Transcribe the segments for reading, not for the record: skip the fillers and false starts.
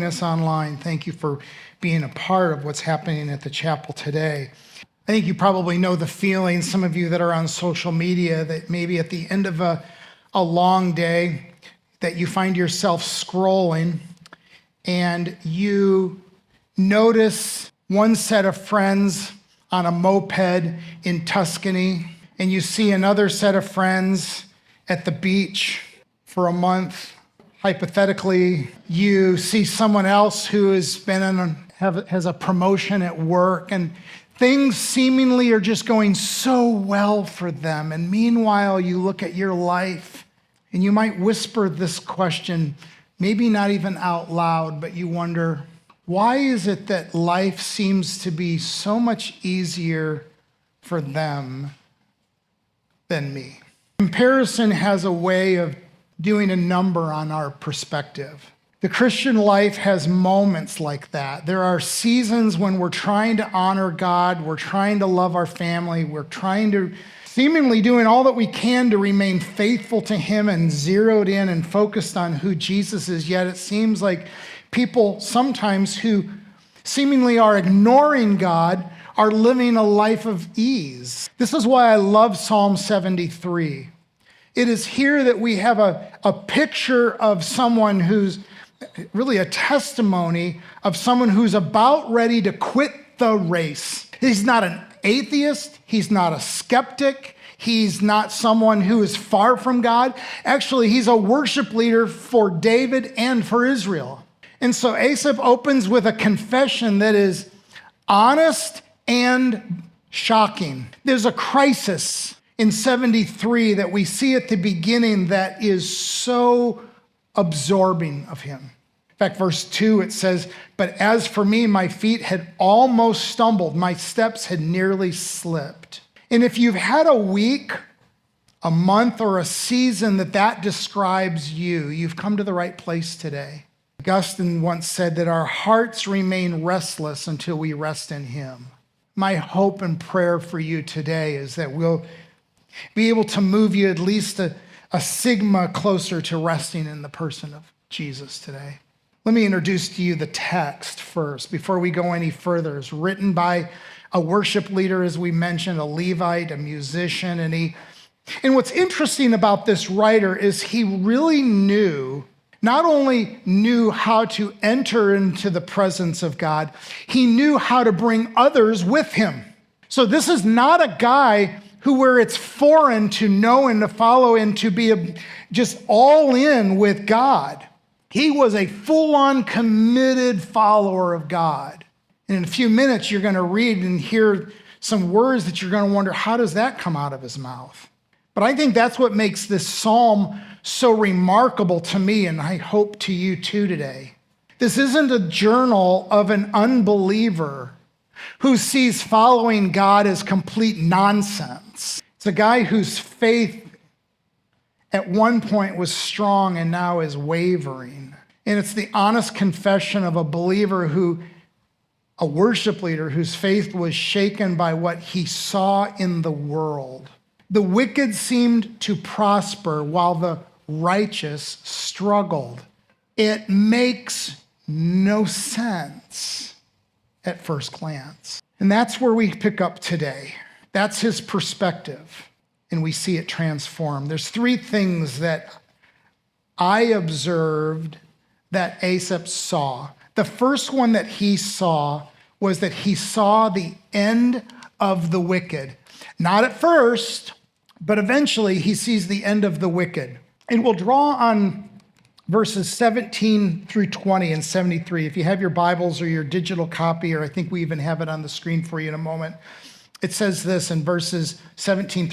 us online. Thank you for being a part of what's happening at the chapel today. I think you probably know the feeling, some of you that are on social media, that maybe at the end of a long day, that you find yourself scrolling and you notice one set of friends on a moped in Tuscany, and you see another set of friends at the beach for a month. Hypothetically, you see someone else who has a promotion at work, and things seemingly are just going so well for them. And meanwhile, you look at your life and you might whisper this question, maybe not even out loud, but you wonder, why is it that life seems to be so much easier for them than me? Comparison has a way of doing a number on our perspective. The Christian life has moments like that. There are seasons when we're trying to honor God, we're trying to love our family, we're trying to seemingly doing all that we can to remain faithful to Him and zeroed in and focused on who Jesus is, yet it seems like people sometimes who seemingly are ignoring God are living a life of ease. This is why I love Psalm 73. It is here that we have a picture of someone who's really a testimony of someone who's about ready to quit the race. He's not an atheist. He's not a skeptic. He's not someone who is far from God. Actually, he's a worship leader for David and for Israel. And so Asaph opens with a confession that is honest and shocking. There's a crisis in 73 that we see at the beginning that is so absorbing of him. In fact, verse 2, it says, "But as for me, my feet had almost stumbled. My steps had nearly slipped." And if you've had a week, a month, or a season that describes you, you've come to the right place today. Augustine once said that our hearts remain restless until we rest in Him. My hope and prayer for you today is that we'll be able to move you at least a sigma closer to resting in the person of Jesus today. Let me introduce to you the text first before we go any further. It's written by a worship leader, as we mentioned, a Levite, a musician, and what's interesting about this writer is he really not only knew how to enter into the presence of God, he knew how to bring others with him. So this is not a guy where it's foreign to know and to follow and to be just all in with God. He was a full-on committed follower of God. And in a few minutes, you're going to read and hear some words that you're going to wonder, how does that come out of his mouth? But I think that's what makes this psalm so remarkable to me, and I hope to you too today. This isn't a journal of an unbeliever who sees following God as complete nonsense. It's a guy whose faith at one point was strong and now is wavering. And it's the honest confession of a believer a worship leader whose faith was shaken by what he saw in the world. The wicked seemed to prosper while the righteous struggled. It makes no sense at first glance. And that's where we pick up today. That's his perspective, and we see it transform. There's three things that I observed that Asaph saw. The first one that he saw was that he saw the end of the wicked. Not at first, but eventually he sees the end of the wicked. And we'll draw on verses 17 through 20 and 73. If you have your Bibles or your digital copy, or I think we even have it on the screen for you in a moment, it says this in verses 17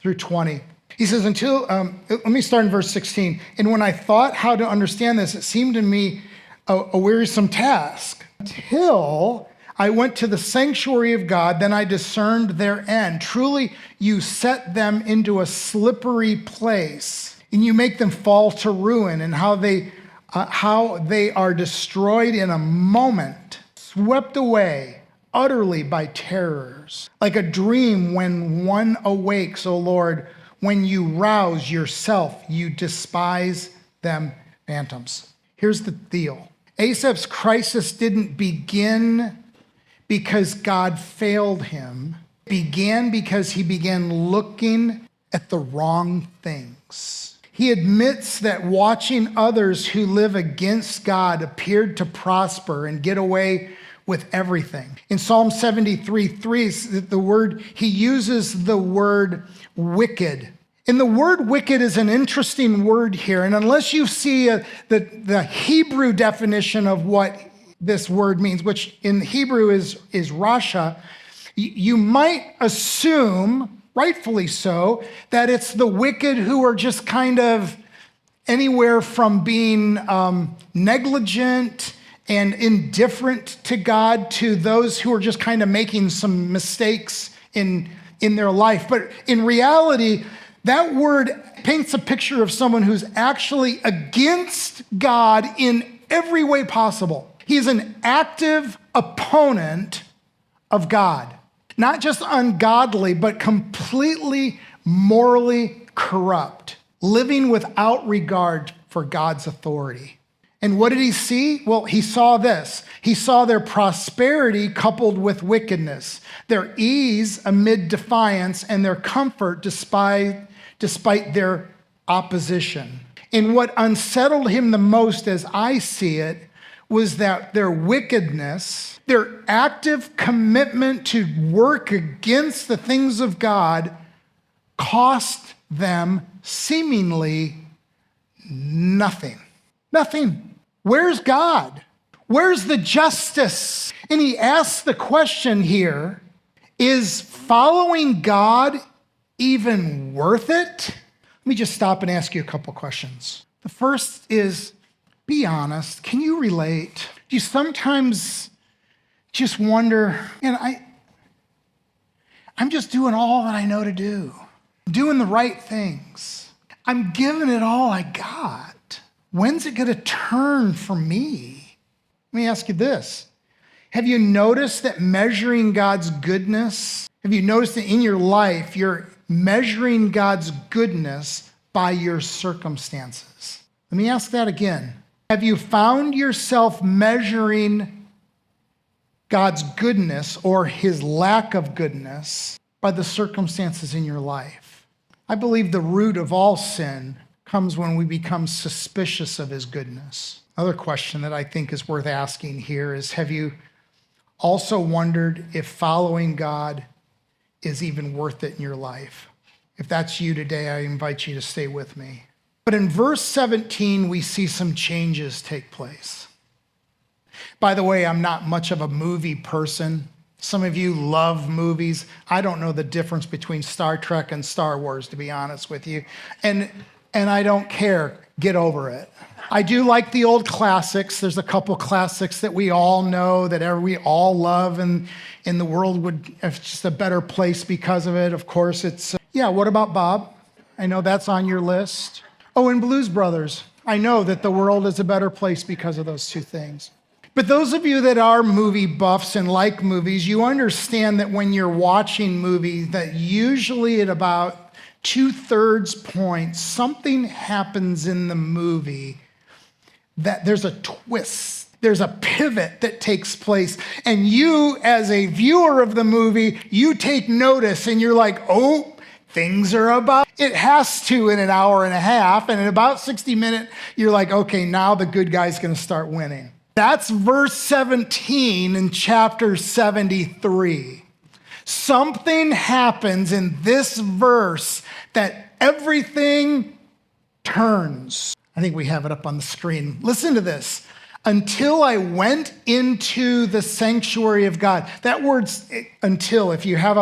through 20. He says, let me start in verse 16. "And when I thought how to understand this, it seemed to me a wearisome task, until I went to the sanctuary of God, then I discerned their end. Truly, you set them into a slippery place, and you make them fall to ruin, and how they are destroyed in a moment, swept away utterly by terrors. Like a dream when one awakes, O Lord, when you rouse yourself, you despise them phantoms." Here's the deal. Asaph's crisis didn't begin because God failed him. It began because he began looking at the wrong things. He admits that watching others who live against God appeared to prosper and get away with everything. In Psalm 73:3, he uses the word wicked. And the word wicked is an interesting word here. And unless you see the Hebrew definition of what this word means, which in Hebrew is rasha, you might assume, rightfully so, that it's the wicked who are just kind of anywhere from being negligent and indifferent to God to those who are just kind of making some mistakes in their life. But in reality, that word paints a picture of someone who's actually against God in every way possible. He's an active opponent of God. Not just ungodly, but completely morally corrupt, living without regard for God's authority. And what did he see? Well, he saw this. He saw their prosperity coupled with wickedness, their ease amid defiance, and their comfort despite their opposition. And what unsettled him the most, as I see it, was that their wickedness, their active commitment to work against the things of God, cost them seemingly nothing. Nothing. Where's God? Where's the justice? And he asks the question here, is following God even worth it? Let me just stop and ask you a couple questions. The first is, be honest. Can you relate? Do you sometimes just wonder, I'm just doing all that I know to do, doing the right things. I'm giving it all I got. When's it going to turn for me? Let me ask you this. Have you noticed that measuring God's goodness, have you noticed that in your life, you're measuring God's goodness by your circumstances? Let me ask that again. Have you found yourself measuring God's goodness or his lack of goodness by the circumstances in your life? I believe the root of all sin comes when we become suspicious of his goodness. Another question that I think is worth asking here is, have you also wondered if following God is even worth it in your life? If that's you today, I invite you to stay with me. But in verse 17, we see some changes take place. By the way, I'm not much of a movie person. Some of you love movies. I don't know the difference between Star Trek and Star Wars, to be honest with you. And I don't care. Get over it. I do like the old classics. There's a couple classics that we all know, that we all love, and the world would have just a better place because of it. Of course, it's, what about Bob? I know that's on your list. Oh, and Blues Brothers. I know that the world is a better place because of those two things. But those of you that are movie buffs and like movies, you understand that when you're watching movies, that usually at about 2/3 point, something happens in the movie that there's a twist. There's a pivot that takes place. And you, as a viewer of the movie, you take notice and you're like, oh, things are about. It has to in an hour and a half. And in about 60 minutes, you're like, okay, now the good guy's going to start winning. That's verse 17 in chapter 73. Something happens in this verse that everything turns. I think we have it up on the screen. Listen to this. Until I went into the sanctuary of God. That word's until. If you have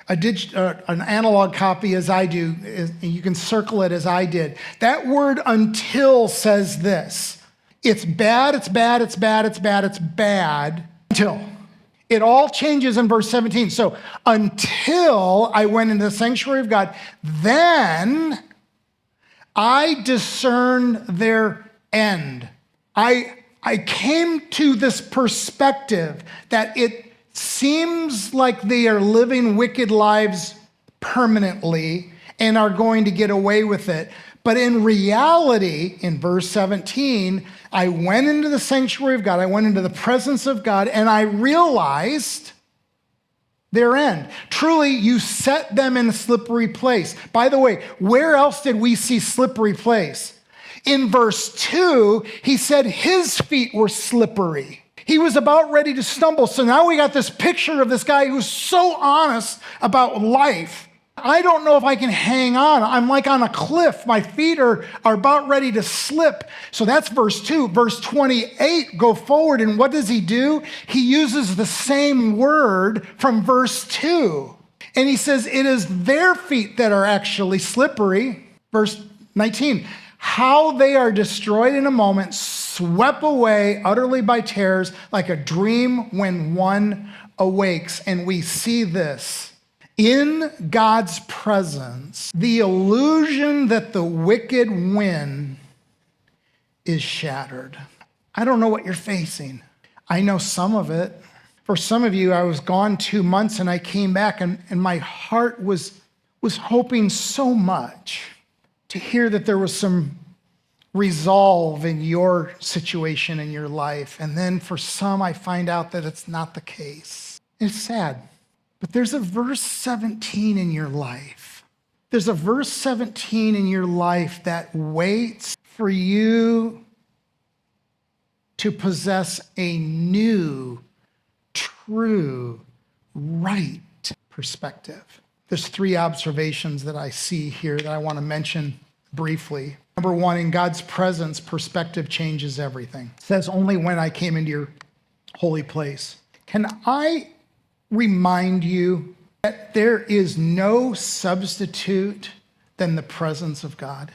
an analog copy as I do, you can circle it as I did. That word until says this. It's bad, it's bad, it's bad, it's bad, it's bad, until. It all changes in verse 17. So until I went into the sanctuary of God, then I discern their end. I came to this perspective that it seems like they are living wicked lives permanently, and are going to get away with it. But in reality, in verse 17, I went into the sanctuary of God, I went into the presence of God, and I realized their end. Truly, you set them in a slippery place. By the way, where else did we see slippery place? In verse 2, he said his feet were slippery. He was about ready to stumble. So now we got this picture of this guy who's so honest about life. I don't know if I can hang on. I'm like on a cliff. My feet are about ready to slip. So that's verse 2. Verse 28, go forward. And what does he do? He uses the same word from verse 2. And he says, it is their feet that are actually slippery. Verse 19, how they are destroyed in a moment, swept away utterly by terrors, like a dream when one awakes. And we see this. In God's presence, the illusion that the wicked win is shattered. I don't know what you're facing. I know some of it. For some of you, I was gone 2 months and I came back and my heart was hoping so much to hear that there was some resolve in your situation in your life. And then for some, I find out that it's not the case. It's sad. But there's a verse 17 in your life. There's a verse 17 in your life that waits for you to possess a new, true, right perspective. There's 3 observations that I see here that I want to mention briefly. Number 1, in God's presence, perspective changes everything. It says, only when I came into your holy place. Can I remind you that there is no substitute than the presence of God?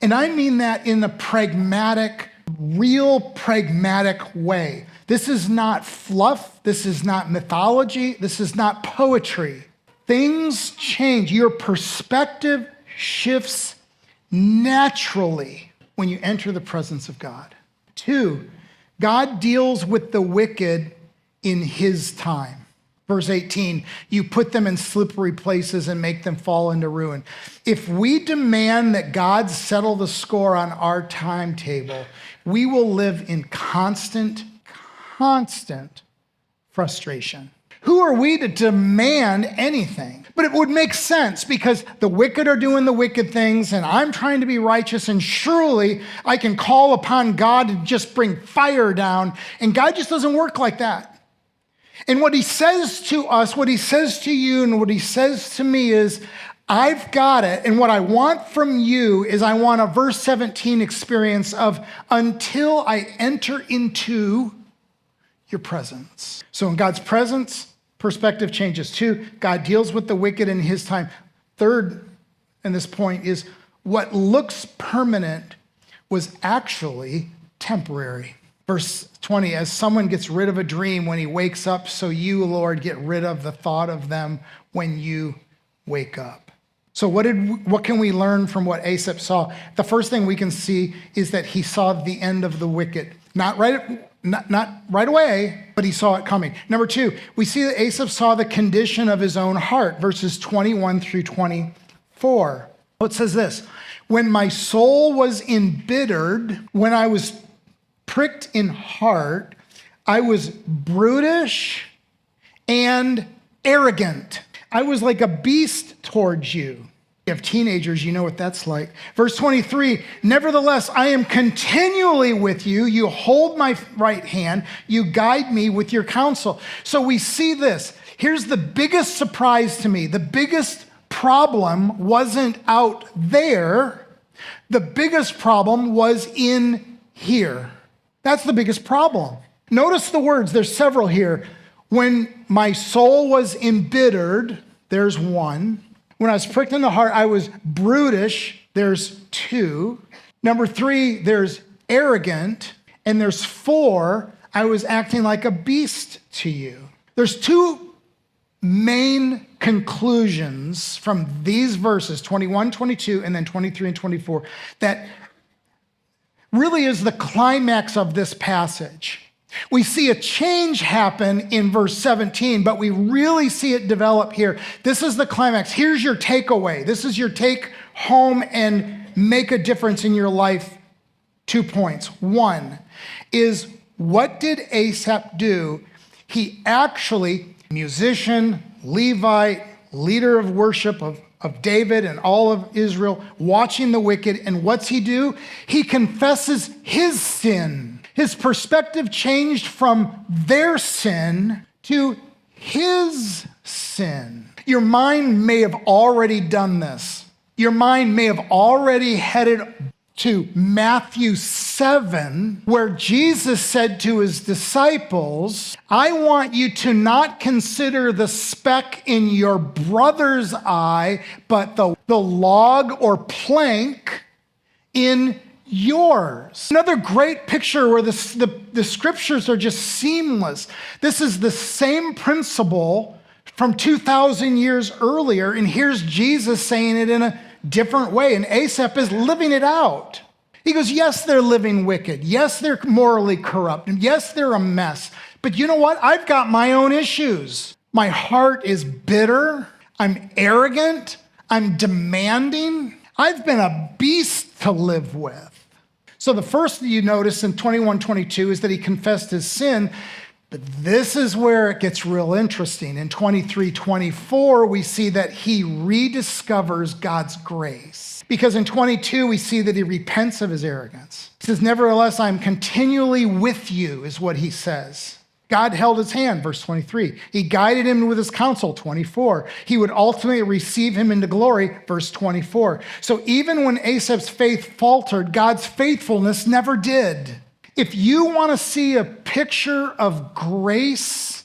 And I mean that in a pragmatic, real pragmatic way. This is not fluff. This is not mythology. This is not poetry. Things change. Your perspective shifts naturally when you enter the presence of God. 2, God deals with the wicked in his time. Verse 18, you put them in slippery places and make them fall into ruin. If we demand that God settle the score on our timetable, we will live in constant frustration. Who are we to demand anything? But it would make sense because the wicked are doing the wicked things and I'm trying to be righteous, and surely I can call upon God to just bring fire down, and God just doesn't work like that. And what he says to us, what he says to you, and what he says to me is, I've got it. And what I want from you is I want a verse 17 experience of until I enter into your presence. So in God's presence, perspective changes. 2, God deals with the wicked in his time. 3rd, and this point is what looks permanent was actually temporary. Verse 20, as someone gets rid of a dream when he wakes up, so you, Lord, get rid of the thought of them when you wake up. So what can we learn from what Asaph saw? The first thing we can see is that he saw the end of the wicked. Not right away, but he saw it coming. Number 2, we see that Asaph saw the condition of his own heart, verses 21 through 24. It says this, when my soul was embittered, when I was pricked in heart, I was brutish and arrogant. I was like a beast towards you. You have teenagers, you know what that's like. Verse 23, nevertheless, I am continually with you. You hold my right hand. You guide me with your counsel. So we see this. Here's the biggest surprise to me. The biggest problem wasn't out there. The biggest problem was in here. That's the biggest problem. Notice the words, there's several here. When my soul was embittered, there's 1. When I was pricked in the heart, I was brutish, there's 2. Number 3, there's arrogant. And there's 4, I was acting like a beast to you. There's 2 main conclusions from these verses, 21, 22, and then 23 and 24, that really is the climax of this passage. We see a change happen in verse 17, but we really see it develop here. This is the climax. Here's your takeaway. This is your take home and make a difference in your life. 2 points. One is, what did Asaph do? He actually, musician, Levite, leader of worship of David and all of Israel, watching the wicked. And what's he do? He confesses his sin. His perspective changed from their sin to his sin. Your mind may have already done this. Your mind may have already headed to Matthew 7, where Jesus said to his disciples, I want you to not consider the speck in your brother's eye, but the log or plank in yours. Another great picture where the scriptures are just seamless. This is the same principle from 2,000 years earlier, and here's Jesus saying it in a different way, and Asaph is living it out. He goes, yes, they're living wicked. Yes, they're morally corrupt. And yes, they're a mess. But you know what? I've got my own issues. My heart is bitter. I'm arrogant. I'm demanding. I've been a beast to live with. So the first that you notice in 21:22 is that he confessed his sin, but this is where it gets real interesting. In 23:24, we see that he rediscovers God's grace. Because in 22, we see that he repents of his arrogance. He says, nevertheless, I'm continually with you, is what he says. God held his hand, verse 23. He guided him with his counsel, 24. He would ultimately receive him into glory, verse 24. So even when Asaph's faith faltered, God's faithfulness never did. If you want to see a picture of grace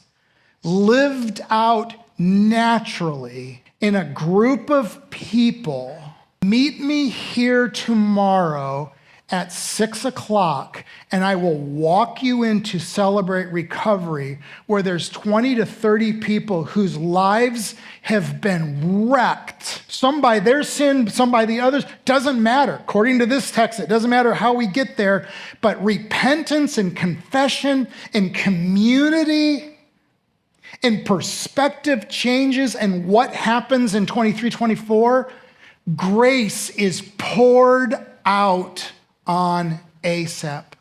lived out naturally in a group of people, meet me here tomorrow at 6 o'clock, and I will walk you into Celebrate Recovery, where there's 20 to 30 people whose lives have been wrecked. Some by their sin, some by the others. Doesn't matter. According to this text, it doesn't matter how we get there, but repentance and confession and community and perspective changes. And what happens in 23-24? Grace is poured out on Asaph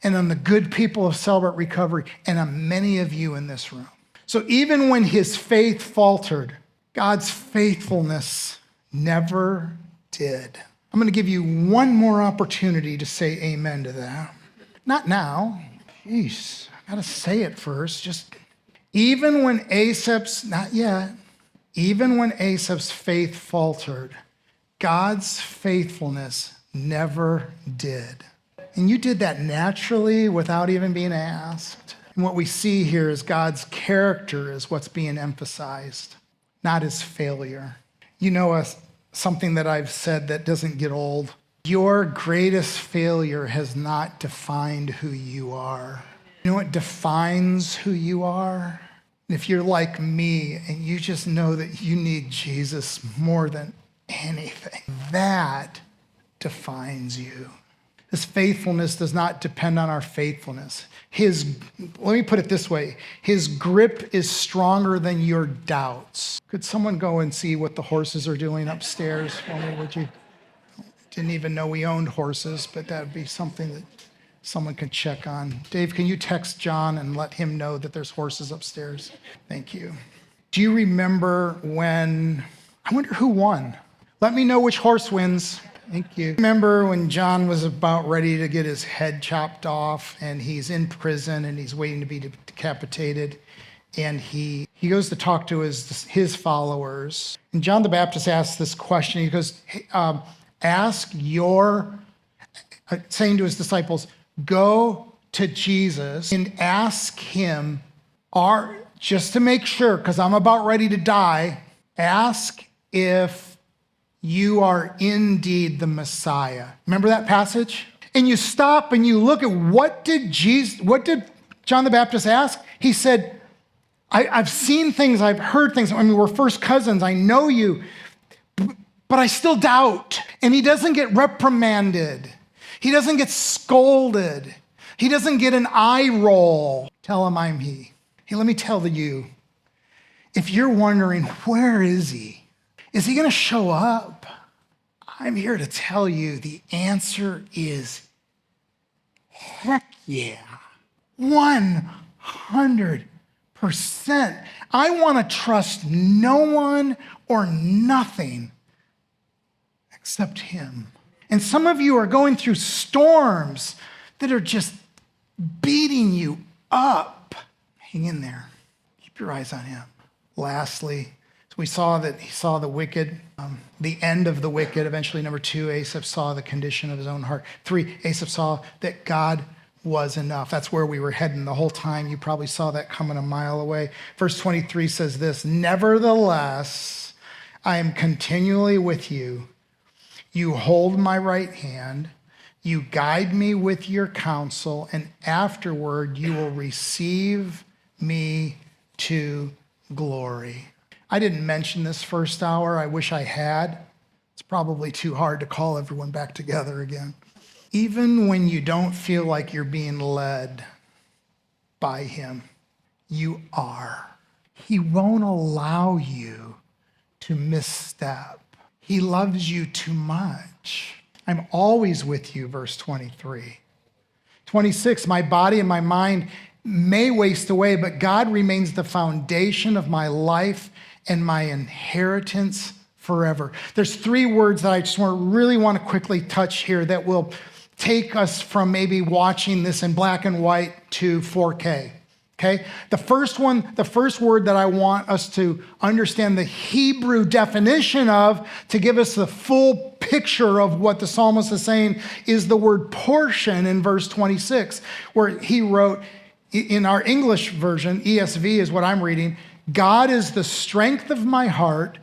and on the good people of Celebrate Recovery and on many of you in this room. So even when his faith faltered, God's faithfulness never did. I'm going to give you one more opportunity to say amen to that. Not now. Jeez, I got to say it first. Just even when not yet. Even when Asaph's faith faltered, God's faithfulness never did. And you did that naturally without even being asked. And what we see here is God's character is what's being emphasized, not his failure. You know, something that I've said that doesn't get old. Your greatest failure has not defined who you are. You know what defines who you are? If you're like me and you just know that you need Jesus more than anything, that defines you. His faithfulness does not depend on our faithfulness. Let me put it this way, his grip is stronger than your doubts. Could someone go and see what the horses are doing upstairs for me, would you? Didn't even know we owned horses, but that would be something that someone could check on. Dave, can you text John and let him know that there's horses upstairs? Thank you. Do you remember when, I wonder who won? Let me know which horse wins. Thank you. Remember when John was about ready to get his head chopped off and he's in prison and he's waiting to be decapitated, and he goes to talk to his followers. And John the Baptist asks this question. He goes, hey, saying to his disciples, go to Jesus and ask him, just to make sure, because I'm about ready to die, ask if you are indeed the Messiah. Remember that passage? And you stop and you look at what did John the Baptist ask? He said, I've seen things, I've heard things. I mean, we're first cousins, I know you, but I still doubt. And he doesn't get reprimanded. He doesn't get scolded. He doesn't get an eye roll. Tell him I'm he. Hey, let me tell you, if you're wondering, where is he? Is he going to show up? I'm here to tell you the answer is heck yeah. 100%. I want to trust no one or nothing except him. And some of you are going through storms that are just beating you up. Hang in there. Keep your eyes on him. Lastly, we saw that he saw the wicked, the end of the wicked. Eventually, number 2, Asaph saw the condition of his own heart. 3, Asaph saw that God was enough. That's where we were heading the whole time. You probably saw that coming a mile away. Verse 23 says this, nevertheless, I am continually with you. You hold my right hand. You guide me with your counsel, and afterward you will receive me to glory. I didn't mention this first hour. I wish I had. It's probably too hard to call everyone back together again. Even when you don't feel like you're being led by him, you are. He won't allow you to misstep. He loves you too much. I'm always with you, verse 23. 26, my body and my mind may waste away, but God remains the foundation of my life and my inheritance forever. There's 3 words that I just really want to quickly touch here that will take us from maybe watching this in black and white to 4K. Okay? The first word that I want us to understand the Hebrew definition of, to give us the full picture of what the psalmist is saying, is the word portion in verse 26, where he wrote, in our English version, ESV is what I'm reading, God is the strength of my heart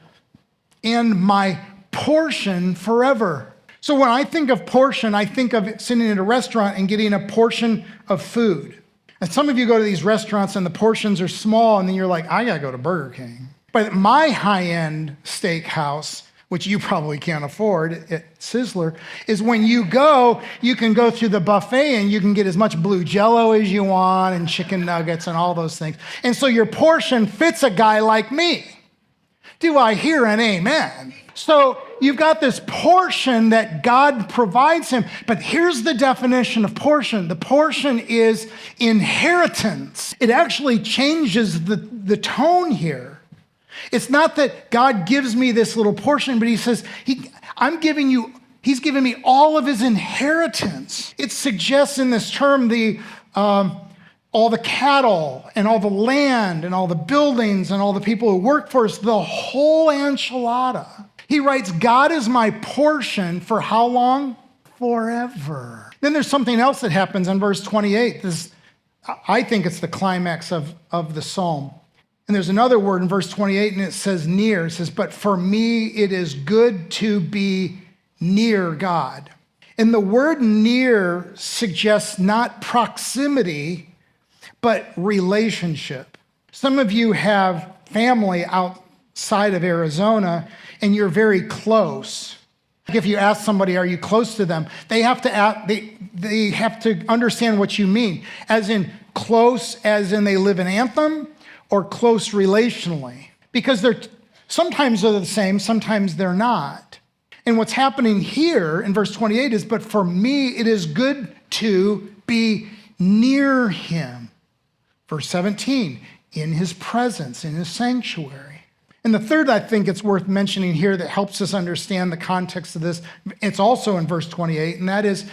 and my portion forever. So when I think of portion, I think of sitting at a restaurant and getting a portion of food. And some of you go to these restaurants and the portions are small, and then you're like, I gotta go to Burger King. But my high-end steakhouse, which you probably can't afford at Sizzler, is when you go, you can go through the buffet and you can get as much blue Jell-O as you want and chicken nuggets and all those things. And so your portion fits a guy like me. Do I hear an amen? So you've got this portion that God provides him, but here's the definition of portion. The portion is inheritance. It actually changes the tone here. It's not that God gives me this little portion, but he says, he's giving me all of his inheritance. It suggests in this term all the cattle and all the land and all the buildings and all the people who work for us, the whole enchilada. He writes, God is my portion for how long? Forever. Then there's something else that happens in verse 28. I think it's the climax of the psalm. And there's another word in verse 28, and it says near. It says, but for me it is good to be near God. And the word near suggests not proximity, but relationship. Some of you have family outside of Arizona, and you're very close. If you ask somebody, are you close to them? They have to understand what you mean. As in close, as in they live in Anthem, or close relationally. Because sometimes they're the same, sometimes they're not. And what's happening here in verse 28 is, but for me it is good to be near him. Verse 17, in his presence, in his sanctuary. And the third, I think it's worth mentioning here that helps us understand the context of this, it's also in verse 28, and that is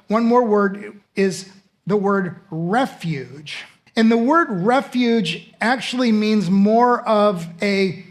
one more word is the word refuge. And the word refuge actually means more of a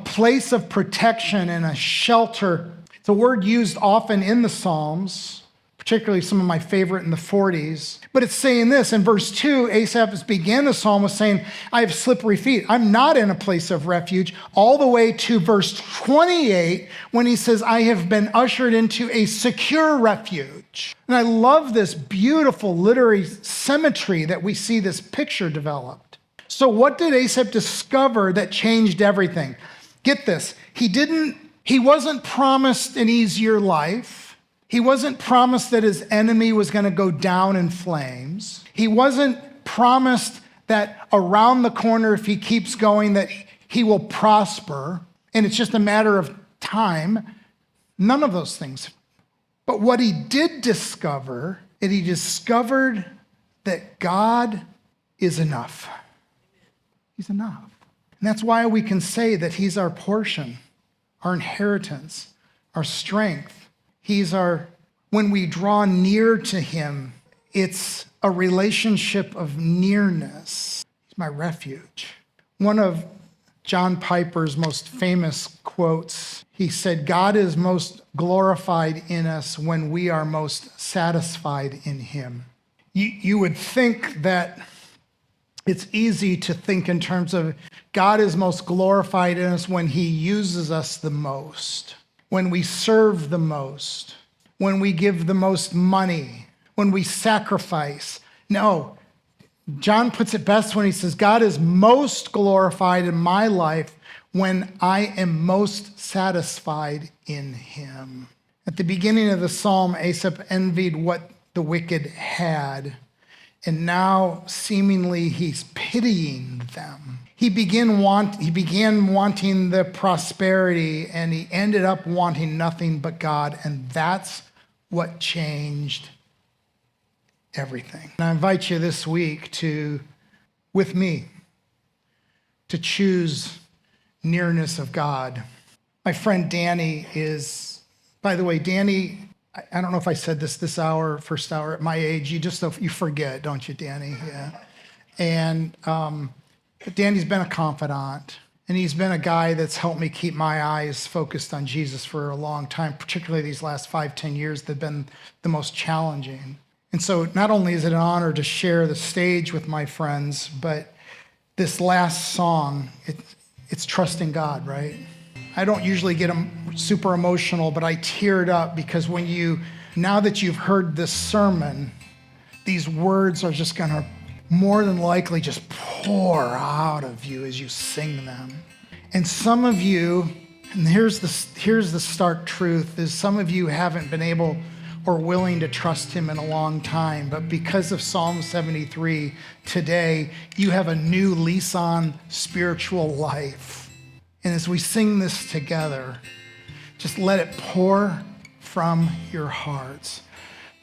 place of protection and a shelter. It's a word used often in the Psalms, particularly some of my favorite in the 40s. But it's saying this, in verse 2, Asaph began the psalm with saying, I have slippery feet. I'm not in a place of refuge, all the way to verse 28, when he says, I have been ushered into a secure refuge. And I love this beautiful literary symmetry that we see this picture developed. So what did Asaph discover that changed everything? Get this, he wasn't promised an easier life. He wasn't promised that his enemy was going to go down in flames. He wasn't promised that around the corner, if he keeps going, that he will prosper, and it's just a matter of time. None of those things. But what he did discover, is he discovered that God is enough. He's enough. And that's why we can say that he's our portion, our inheritance, our strength. When we draw near to him, it's a relationship of nearness. He's my refuge. One of John Piper's most famous quotes, he said, God is most glorified in us when we are most satisfied in him. You would think that it's easy to think in terms of God is most glorified in us when he uses us the most, when we serve the most, when we give the most money, when we sacrifice. No, John puts it best when he says, God is most glorified in my life when I am most satisfied in him. At the beginning of the psalm, Asaph envied what the wicked had, and now seemingly he's pitying them. He began wanting the prosperity, and he ended up wanting nothing but God, and that's what changed everything. And I invite you this week with me, to choose nearness of God. My friend Danny is, by the way, Danny, I don't know if I said this first hour at my age, you forget, don't you, Danny? Yeah. And Danny's been a confidant, and he's been a guy that's helped me keep my eyes focused on Jesus for a long time, particularly these last 5-10 years that have been the most challenging. And so not only is it an honor to share the stage with my friends, but this last song, it's trusting God, right? I don't usually get super emotional, but I teared up because now that you've heard this sermon, these words are just gonna more than likely just pour out of you as you sing them. And some of you, and here's the stark truth, is some of you haven't been able or willing to trust him in a long time, but because of Psalm 73, today you have a new lease on spiritual life. And as we sing this together, just let it pour from your hearts.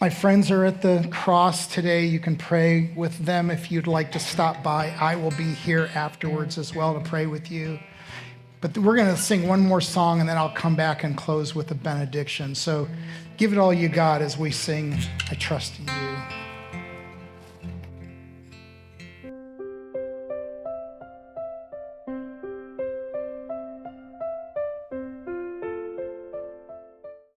My friends are at the cross today. You can pray with them if you'd like to stop by. I will be here afterwards as well to pray with you. But we're going to sing one more song, and then I'll come back and close with a benediction. So give it all you got as we sing, I Trust in You.